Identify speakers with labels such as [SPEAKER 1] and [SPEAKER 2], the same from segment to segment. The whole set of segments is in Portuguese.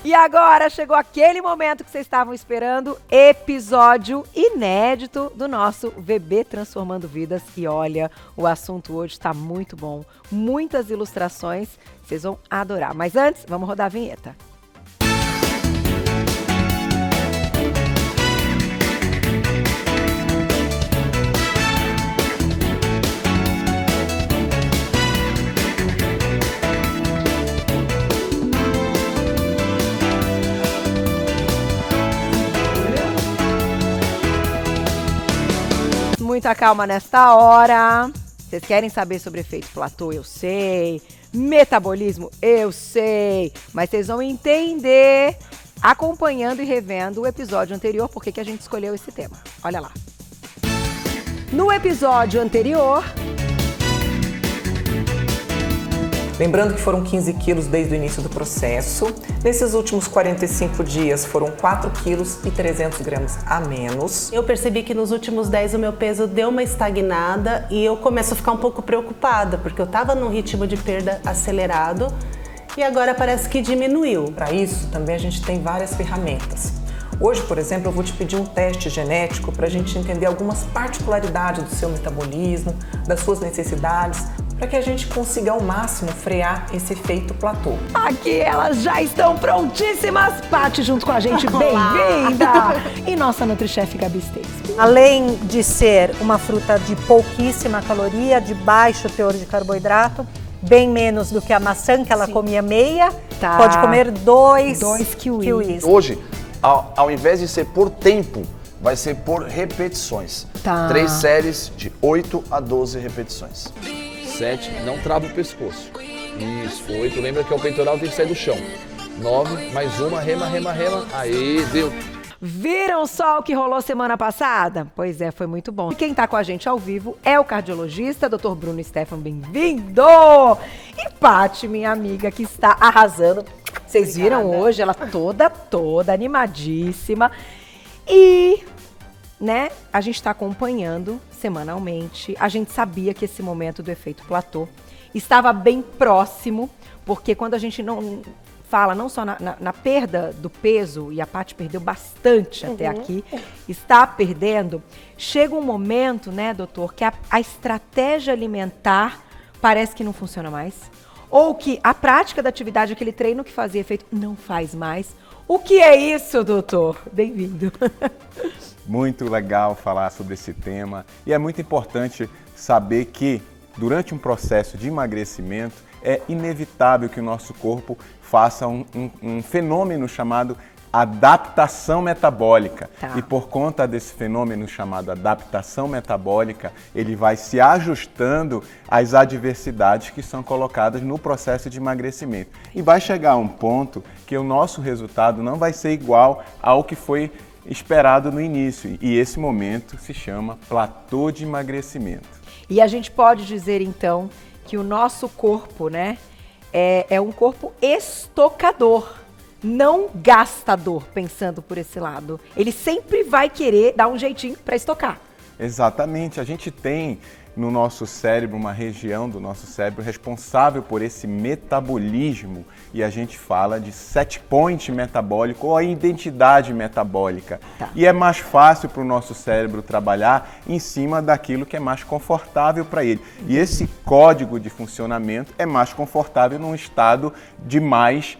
[SPEAKER 1] E agora chegou aquele momento que vocês estavam esperando, episódio inédito do nosso VB Transformando Vidas. E olha, o assunto hoje está muito bom, muitas ilustrações, vocês vão adorar. Mas antes, vamos rodar a vinheta. Muita calma nesta hora. Vocês querem saber sobre efeito platô? Eu sei. Metabolismo? Eu sei. Mas vocês vão entender acompanhando e revendo o episódio anterior, porque que a gente escolheu esse tema. Olha lá. No episódio anterior...
[SPEAKER 2] Lembrando que foram 15 quilos desde o início do processo. Nesses últimos 45 dias foram 4 quilos e 300 gramas a menos.
[SPEAKER 3] Eu percebi que nos últimos 10 o meu peso deu uma estagnada e eu começo a ficar um pouco preocupada, porque eu estava num ritmo de perda acelerado e agora parece que diminuiu.
[SPEAKER 2] Para isso, também a gente tem várias ferramentas. Hoje, por exemplo, eu vou te pedir um teste genético para a gente entender algumas particularidades do seu metabolismo, das suas necessidades, para que a gente consiga ao máximo frear esse efeito platô.
[SPEAKER 1] Aqui elas já estão prontíssimas. Paty junto com a gente, bem-vinda! E nossa NutriChef Gabi Esteves.
[SPEAKER 4] Além de ser uma fruta de pouquíssima caloria, de baixo teor de carboidrato, bem menos do que a maçã, que ela comia meia, pode comer 2 kiwis.
[SPEAKER 5] Hoje, ao invés de ser por tempo, vai ser por repetições. 3 séries de 8 a 12 repetições.
[SPEAKER 6] 7, não trava o pescoço. Isso, 8, lembra que o peitoral tem que sair do chão. 9, mais uma, rema, rema, rema. Aí, deu.
[SPEAKER 1] Viram só o que rolou semana passada? Pois é, foi muito bom. E quem tá com a gente ao vivo é o cardiologista, Dr. Bruno Stefan, bem-vindo! E Paty, minha amiga, que está arrasando. Vocês viram hoje, ela toda animadíssima. E, né, a gente está acompanhando semanalmente. A gente sabia que esse momento do efeito platô estava bem próximo, porque quando a gente não fala não só na perda do peso, e a Paty perdeu bastante até aqui, está perdendo, chega um momento, né, doutor, que a estratégia alimentar parece que não funciona mais, ou que a prática da atividade, aquele treino que fazia efeito, não faz mais. O que é isso, doutor? Bem-vindo.
[SPEAKER 7] Muito legal falar sobre esse tema e é muito importante saber que durante um processo de emagrecimento é inevitável que o nosso corpo faça um fenômeno chamado adaptação metabólica. E por conta desse fenômeno chamado adaptação metabólica, ele vai se ajustando às adversidades que são colocadas no processo de emagrecimento. E vai chegar a um ponto que o nosso resultado não vai ser igual ao que foi esperado no início. E esse momento se chama platô de emagrecimento.
[SPEAKER 1] E a gente pode dizer, então, que o nosso corpo, né, é um corpo estocador, não gastador, pensando por esse lado. Ele sempre vai querer dar um jeitinho para estocar.
[SPEAKER 7] Exatamente. A gente tem no nosso cérebro uma região do nosso cérebro responsável por esse metabolismo e a gente fala de set point metabólico ou a identidade metabólica. E é mais fácil para o nosso cérebro trabalhar em cima daquilo que é mais confortável para ele. E esse código de funcionamento é mais confortável num estado de mais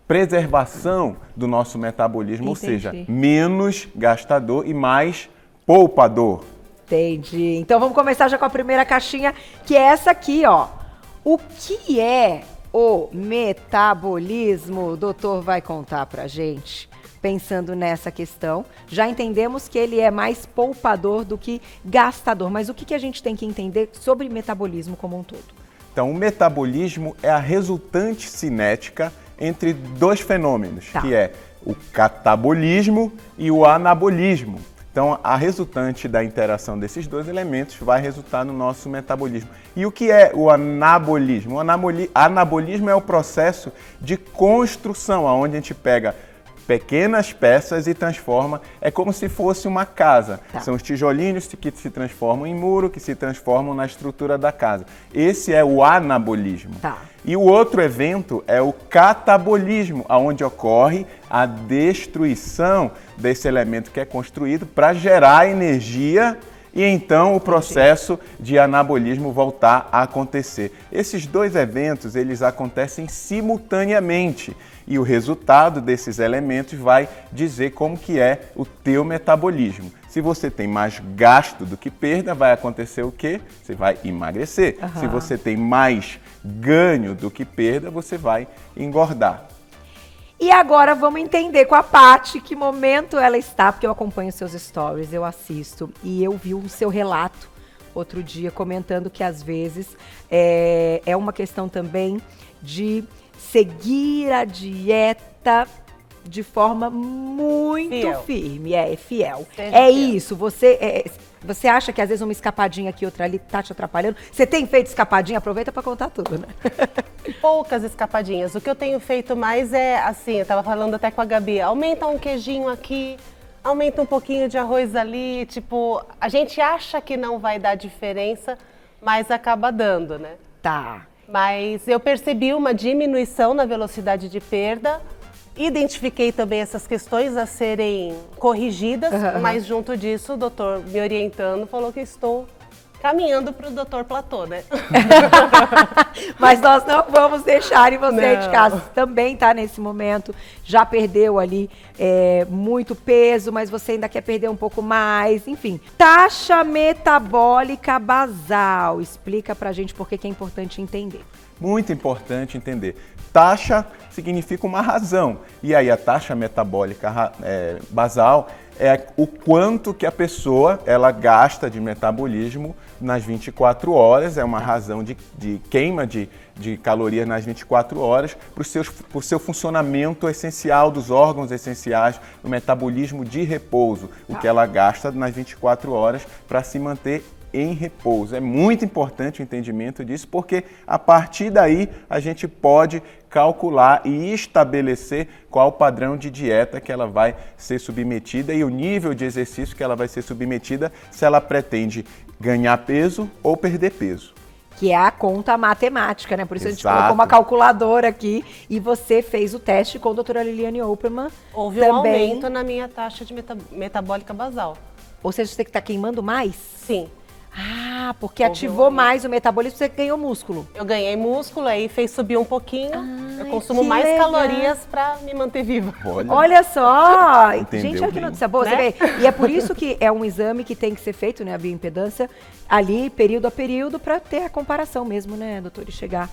[SPEAKER 7] preservação do nosso metabolismo, ou seja, menos gastador e mais poupador.
[SPEAKER 1] Entendi. Então vamos começar já com a primeira caixinha, que é essa aqui, ó. O que é o metabolismo? O doutor vai contar pra gente, pensando nessa questão. Já entendemos que ele é mais poupador do que gastador, mas o que a gente tem que entender sobre metabolismo como um todo?
[SPEAKER 7] Então, o metabolismo é a resultante cinética entre dois fenômenos, que é o catabolismo e o anabolismo. Então, a resultante da interação desses dois elementos vai resultar no nosso metabolismo. E o que é o anabolismo? O anabolismo é o processo de construção, onde a gente pega pequenas peças e transforma, é como se fosse uma casa. São os tijolinhos que se transformam em muro, que se transformam na estrutura da casa. Esse é o anabolismo. E o outro evento é o catabolismo, onde ocorre a destruição desse elemento que é construído para gerar energia e então o processo de anabolismo voltar a acontecer. Esses dois eventos, eles acontecem simultaneamente e o resultado desses elementos vai dizer como que é o teu metabolismo. Se você tem mais gasto do que perda, vai acontecer o quê? Você vai emagrecer. Se você tem mais ganho do que perda, você vai engordar.
[SPEAKER 1] E agora vamos entender com a Paty que momento ela está, porque eu acompanho seus stories, eu assisto, e eu vi o seu relato outro dia comentando que às vezes é uma questão também de seguir a dieta de forma muito firme, fiel. Seja isso, você acha que às vezes uma escapadinha aqui, outra ali tá te atrapalhando? Você tem feito escapadinha? Aproveita para contar tudo, né?
[SPEAKER 3] Poucas escapadinhas. O que eu tenho feito mais é, assim, eu tava falando até com a Gabi, aumenta um queijinho aqui, aumenta um pouquinho de arroz ali, tipo, a gente acha que não vai dar diferença, mas acaba dando, né? Mas eu percebi uma diminuição na velocidade de perda, identifiquei também essas questões a serem corrigidas, mas junto disso o doutor me orientando falou que estou caminhando para o doutor Platô, né?
[SPEAKER 1] Mas nós não vamos deixar e você aí de casa também tá nesse momento, já perdeu ali muito peso, mas você ainda quer perder um pouco mais, enfim. Taxa metabólica basal, explica pra gente por que é importante entender.
[SPEAKER 7] Muito importante entender. Taxa significa uma razão, e aí a taxa metabólica basal é o quanto que a pessoa ela gasta de metabolismo nas 24 horas, é uma razão de queima de calorias nas 24 horas para o seu funcionamento essencial dos órgãos essenciais, o metabolismo de repouso, o que ela gasta nas 24 horas para se manter em repouso. É muito importante o entendimento disso, porque a partir daí a gente pode calcular e estabelecer qual o padrão de dieta que ela vai ser submetida e o nível de exercício que ela vai ser submetida se ela pretende ganhar peso ou perder peso.
[SPEAKER 1] Que é a conta matemática, né? Por isso a gente colocou uma calculadora aqui e você fez o teste com a doutora Liliane Opperman.
[SPEAKER 3] Houve um aumento na minha taxa de metabólica basal.
[SPEAKER 1] Ou seja, você que está queimando mais?
[SPEAKER 3] Sim.
[SPEAKER 1] Ah, porque ativou mais o metabolismo, você ganhou músculo.
[SPEAKER 3] Eu ganhei músculo, aí fez subir um pouquinho. Eu consumo mais calorias para me manter viva.
[SPEAKER 1] Olha só! Gente, olha que notícia boa, né? Você vê. E é por isso que é um exame que tem que ser feito, né, a bioimpedância, ali, período a período, para ter a comparação mesmo, né, doutor? E chegar,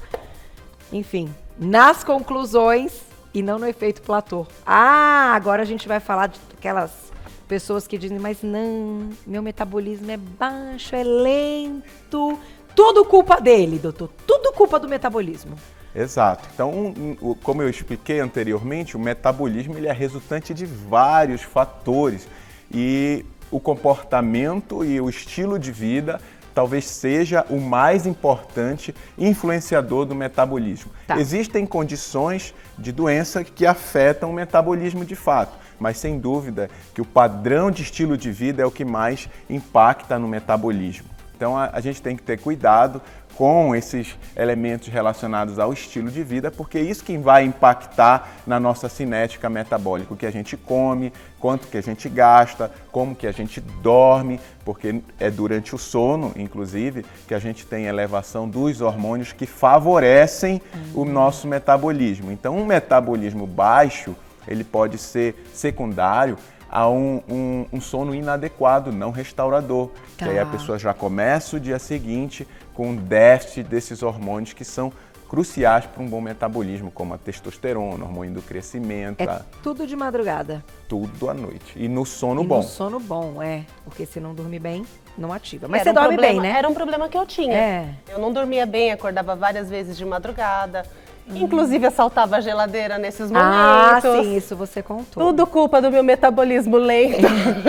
[SPEAKER 1] enfim, nas conclusões e não no efeito Platô. Ah, agora a gente vai falar de aquelas pessoas que dizem, mas não, meu metabolismo é baixo, é lento. Tudo culpa dele, doutor. Tudo culpa do metabolismo.
[SPEAKER 7] Exato. Então, como eu expliquei anteriormente, o metabolismo ele é resultante de vários fatores. E o comportamento e o estilo de vida talvez seja o mais importante influenciador do metabolismo. Existem condições de doença que afetam o metabolismo de fato, mas sem dúvida que o padrão de estilo de vida é o que mais impacta no metabolismo. Então a gente tem que ter cuidado com esses elementos relacionados ao estilo de vida, porque é isso que vai impactar na nossa cinética metabólica, o que a gente come, quanto que a gente gasta, como que a gente dorme, porque é durante o sono, inclusive, que a gente tem elevação dos hormônios que favorecem o nosso metabolismo. Então, um metabolismo baixo, ele pode ser secundário a um sono inadequado, não restaurador. Que aí a pessoa já começa o dia seguinte com um déficit desses hormônios que são cruciais para um bom metabolismo, como a testosterona, hormônio do crescimento.
[SPEAKER 1] Tudo de madrugada?
[SPEAKER 7] Tudo à noite. E no sono bom.
[SPEAKER 1] No sono bom, porque se não dormir bem, não ativa. Mas você dorme bem, né?
[SPEAKER 3] Era um problema que eu tinha. Eu não dormia bem, acordava várias vezes de madrugada. Inclusive assaltava a geladeira nesses momentos.
[SPEAKER 1] Ah, sim, isso você contou.
[SPEAKER 3] Tudo culpa do meu metabolismo lento.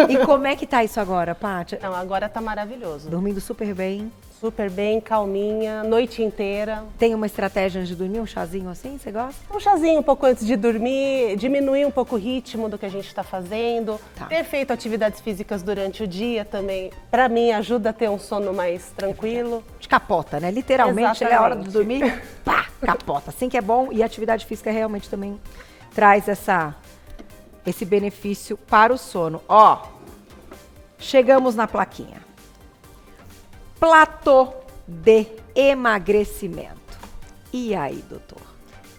[SPEAKER 1] E como é que tá isso agora, Paty?
[SPEAKER 3] Não, agora tá maravilhoso.
[SPEAKER 1] Dormindo super bem?
[SPEAKER 3] Super bem, calminha, noite inteira.
[SPEAKER 1] Tem uma estratégia antes de dormir, um chazinho assim, você gosta?
[SPEAKER 3] Um chazinho um pouco antes de dormir, diminuir um pouco o ritmo do que a gente está fazendo.
[SPEAKER 1] Tá.
[SPEAKER 3] Ter feito atividades físicas durante o dia também, para mim, ajuda a ter um sono mais tranquilo.
[SPEAKER 1] De capota, né? Literalmente, é a hora de
[SPEAKER 3] Exatamente.
[SPEAKER 1] dormir, pá, capota. Assim que é bom, e a atividade física realmente também traz esse benefício para o sono. Ó, chegamos na plaquinha. Platô de emagrecimento. E aí, doutor?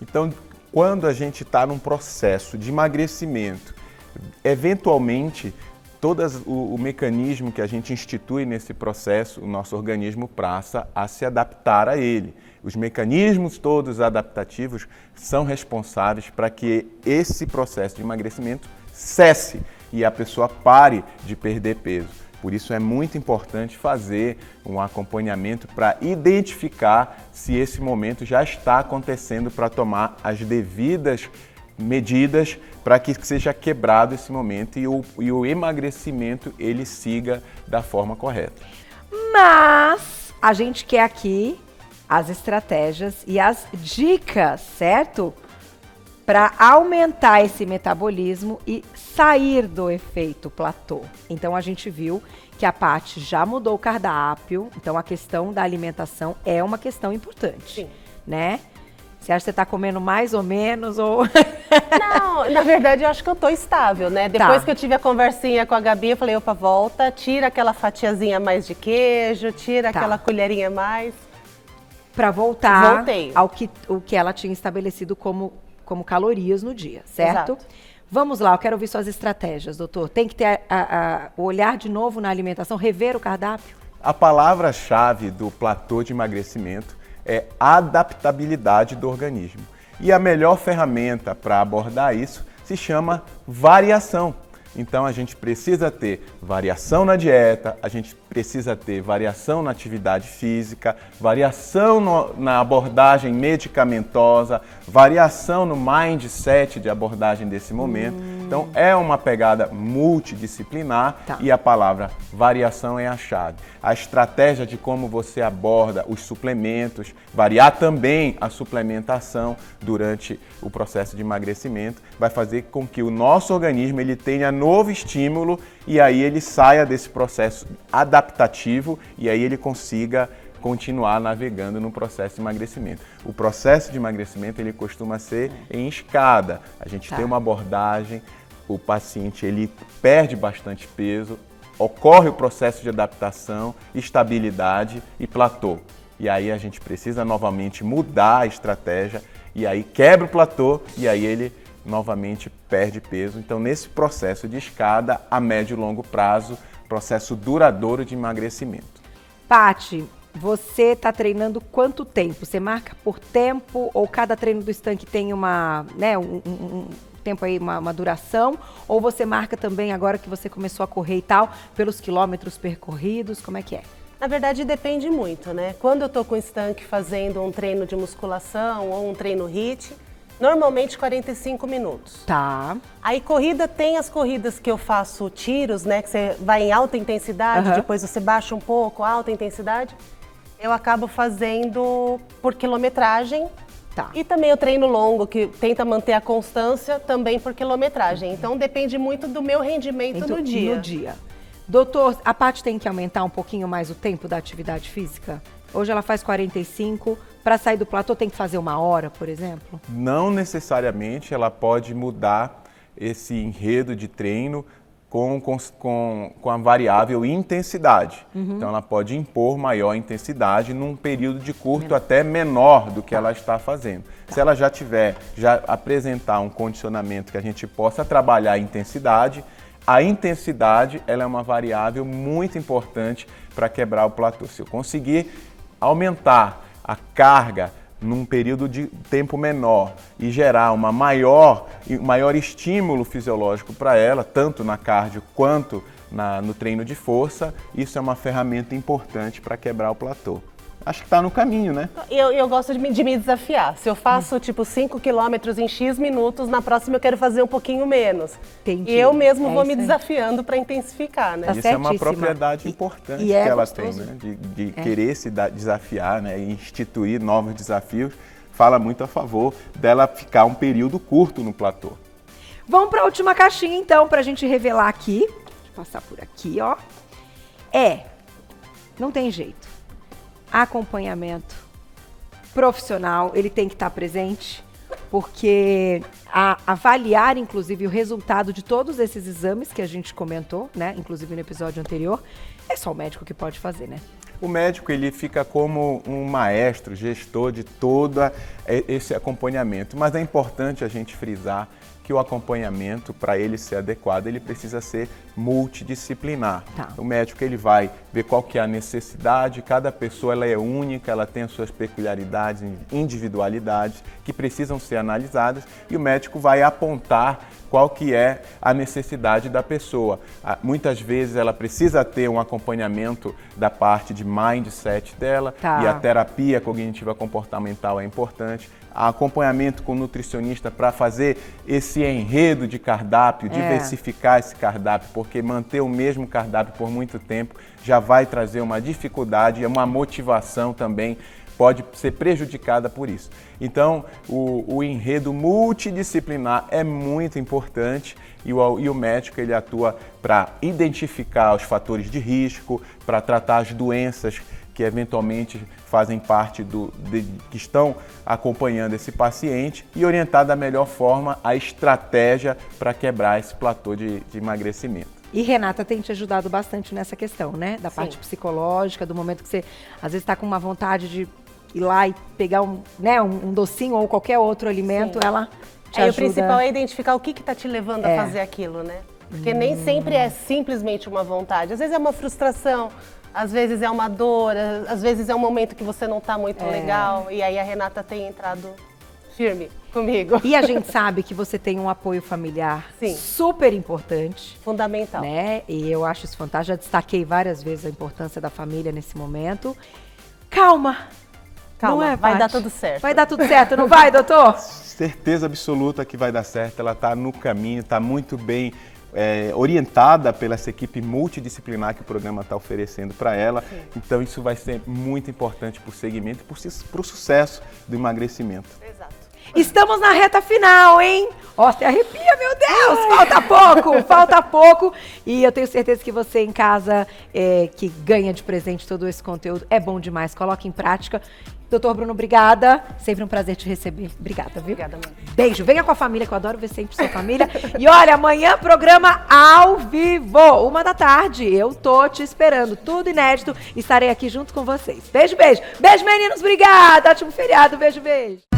[SPEAKER 7] Então, quando a gente está num processo de emagrecimento, eventualmente, o mecanismo que a gente institui nesse processo, o nosso organismo passa a se adaptar a ele. Os mecanismos todos adaptativos são responsáveis para que esse processo de emagrecimento cesse e a pessoa pare de perder peso. Por isso é muito importante fazer um acompanhamento para identificar se esse momento já está acontecendo para tomar as devidas medidas para que seja quebrado esse momento e o emagrecimento ele siga da forma correta.
[SPEAKER 1] Mas a gente quer aqui as estratégias e as dicas, certo? Para aumentar esse metabolismo e sair do efeito platô. Então a gente viu que a Paty já mudou o cardápio, então a questão da alimentação é uma questão importante,
[SPEAKER 3] Sim.
[SPEAKER 1] né? Você acha que você está comendo mais ou menos ou
[SPEAKER 3] Não, na verdade eu acho que eu tô estável, né? Depois que eu tive a conversinha com a Gabi, eu falei, opa, volta, tira aquela fatiazinha mais de queijo, tira aquela colherinha mais.
[SPEAKER 1] para voltar
[SPEAKER 3] Voltei.
[SPEAKER 1] ao que ela tinha estabelecido como calorias no dia, certo?
[SPEAKER 3] Exato.
[SPEAKER 1] Vamos lá, eu quero ouvir suas estratégias, doutor. Tem que ter o olhar de novo na alimentação, rever o cardápio?
[SPEAKER 7] A palavra-chave do platô de emagrecimento é adaptabilidade do organismo. E a melhor ferramenta para abordar isso se chama variação. Então a gente precisa ter variação na dieta, a gente precisa ter variação na atividade física, variação na abordagem medicamentosa, variação no mindset de abordagem desse momento. Então é uma pegada multidisciplinar e a palavra variação é a chave. A estratégia de como você aborda os suplementos, variar também a suplementação durante o processo de emagrecimento, vai fazer com que o nosso organismo ele tenha novo estímulo e aí ele saia desse processo adaptativo e aí ele consiga continuar navegando no processo de emagrecimento. O processo de emagrecimento ele costuma ser em escada. A gente tem uma abordagem, o paciente ele perde bastante peso, ocorre o processo de adaptação, estabilidade e platô. E aí a gente precisa novamente mudar a estratégia e aí quebra o platô e aí ele novamente perde peso. Então, nesse processo de escada, a médio e longo prazo, processo duradouro de emagrecimento.
[SPEAKER 1] Paty, você está treinando quanto tempo? Você marca por tempo ou cada treino do estanque tem uma, né, um tempo aí, uma duração? Ou você marca também, agora que você começou a correr e tal, pelos quilômetros percorridos? Como é que é?
[SPEAKER 3] Na verdade, depende muito, né? Quando eu tô com o estanque fazendo um treino de musculação ou um treino HIIT, normalmente 45 minutos.
[SPEAKER 1] Tá.
[SPEAKER 3] Aí corrida, tem as corridas que eu faço tiros, né? Que você vai em alta intensidade, depois você baixa um pouco, alta intensidade. Eu acabo fazendo por quilometragem.
[SPEAKER 1] Tá.
[SPEAKER 3] E também o treino longo, que tenta manter a constância, também por quilometragem. Então depende muito do meu rendimento no dia.
[SPEAKER 1] Doutor, a Paty tem que aumentar um pouquinho mais o tempo da atividade física? Hoje ela faz 45, para sair do platô tem que fazer 1 hora, por exemplo?
[SPEAKER 7] Não necessariamente, ela pode mudar esse enredo de treino com a variável intensidade. Então ela pode impor maior intensidade num período de curto até menor do que ela está fazendo. Se ela já apresentar um condicionamento que a gente possa trabalhar a intensidade ela é uma variável muito importante para quebrar o platô. Se eu conseguir aumentar a carga num período de tempo menor e gerar um maior estímulo fisiológico para ela, tanto na cardio quanto no treino de força, isso é uma ferramenta importante para quebrar o platô. acho que está no caminho, né?
[SPEAKER 3] Eu gosto de me desafiar. Se eu faço, tipo, 5 quilômetros em X minutos, na próxima eu quero fazer um pouquinho menos.
[SPEAKER 1] Entendi.
[SPEAKER 3] E eu mesmo vou me desafiando para intensificar, né?
[SPEAKER 1] Tá
[SPEAKER 7] Isso é uma
[SPEAKER 1] certíssima.
[SPEAKER 7] propriedade importante
[SPEAKER 1] e
[SPEAKER 7] que
[SPEAKER 1] é
[SPEAKER 7] ela
[SPEAKER 1] gostoso.
[SPEAKER 7] tem, né? De querer se desafiar, né? E instituir novos desafios, fala muito a favor dela ficar um período curto no platô.
[SPEAKER 1] Vamos para a última caixinha, então, para a gente revelar aqui. Deixa eu passar por aqui, ó. Não tem jeito. Acompanhamento profissional, ele tem que estar presente, porque avaliar, inclusive, o resultado de todos esses exames que a gente comentou, né? Inclusive no episódio anterior, é só o médico que pode fazer, né?
[SPEAKER 7] O médico, ele fica como um maestro, gestor de todo esse acompanhamento, mas é importante a gente frisar que o acompanhamento, para ele ser adequado, ele precisa ser multidisciplinar.
[SPEAKER 1] Tá.
[SPEAKER 7] O médico, ele vai ver qual que é a necessidade, cada pessoa ela é única, ela tem as suas peculiaridades, individualidades que precisam ser analisadas e o médico vai apontar qual que é a necessidade da pessoa. Muitas vezes ela precisa ter um acompanhamento da parte de mindset dela, e a terapia cognitiva comportamental é importante. Acompanhamento com o nutricionista para fazer esse enredo de cardápio, diversificar esse cardápio, porque manter o mesmo cardápio por muito tempo já vai trazer uma dificuldade e uma motivação também pode ser prejudicada por isso. Então, o enredo multidisciplinar é muito importante e o médico ele atua para identificar os fatores de risco, para tratar as doenças que eventualmente fazem parte que estão acompanhando esse paciente e orientar da melhor forma a estratégia para quebrar esse platô de emagrecimento.
[SPEAKER 1] E Renata tem te ajudado bastante nessa questão, né? Da parte psicológica, do momento que você às vezes está com uma vontade de ir lá e pegar um docinho ou qualquer outro alimento, ela te ajuda.
[SPEAKER 3] O principal é identificar o que está te levando a fazer aquilo, né? Porque nem sempre é simplesmente uma vontade. Às vezes é uma frustração, às vezes é uma dor, às vezes é um momento que você não está muito legal. E aí a Renata tem entrado firme comigo.
[SPEAKER 1] E a gente sabe que você tem um apoio familiar super importante.
[SPEAKER 3] Fundamental.
[SPEAKER 1] Né? E eu acho isso fantástico. Já destaquei várias vezes a importância da família nesse momento. Calma, não é,
[SPEAKER 3] vai
[SPEAKER 1] Paty?
[SPEAKER 3] dar tudo certo.
[SPEAKER 1] Vai dar tudo certo, não vai, doutor?
[SPEAKER 7] Certeza absoluta que vai dar certo, ela está no caminho, está muito bem orientada pela essa equipe multidisciplinar que o programa está oferecendo para ela. Então isso vai ser muito importante para o segmento e para o sucesso do emagrecimento.
[SPEAKER 3] Exato.
[SPEAKER 1] Estamos na reta final, hein? Ó, se arrepia, meu Deus! Falta pouco. E eu tenho certeza que você em casa, que ganha de presente todo esse conteúdo, é bom demais. Coloque em prática. Doutor Bruno, obrigada. Sempre um prazer te receber. Obrigada, viu?
[SPEAKER 3] Obrigada, mãe.
[SPEAKER 1] Beijo. Venha com a família, que eu adoro ver sempre sua família. E olha, amanhã programa ao vivo, 13h. Eu tô te esperando. Tudo inédito. Estarei aqui junto com vocês. Beijo, beijo. Beijo, meninos. Obrigada. Ótimo feriado. Beijo, beijo.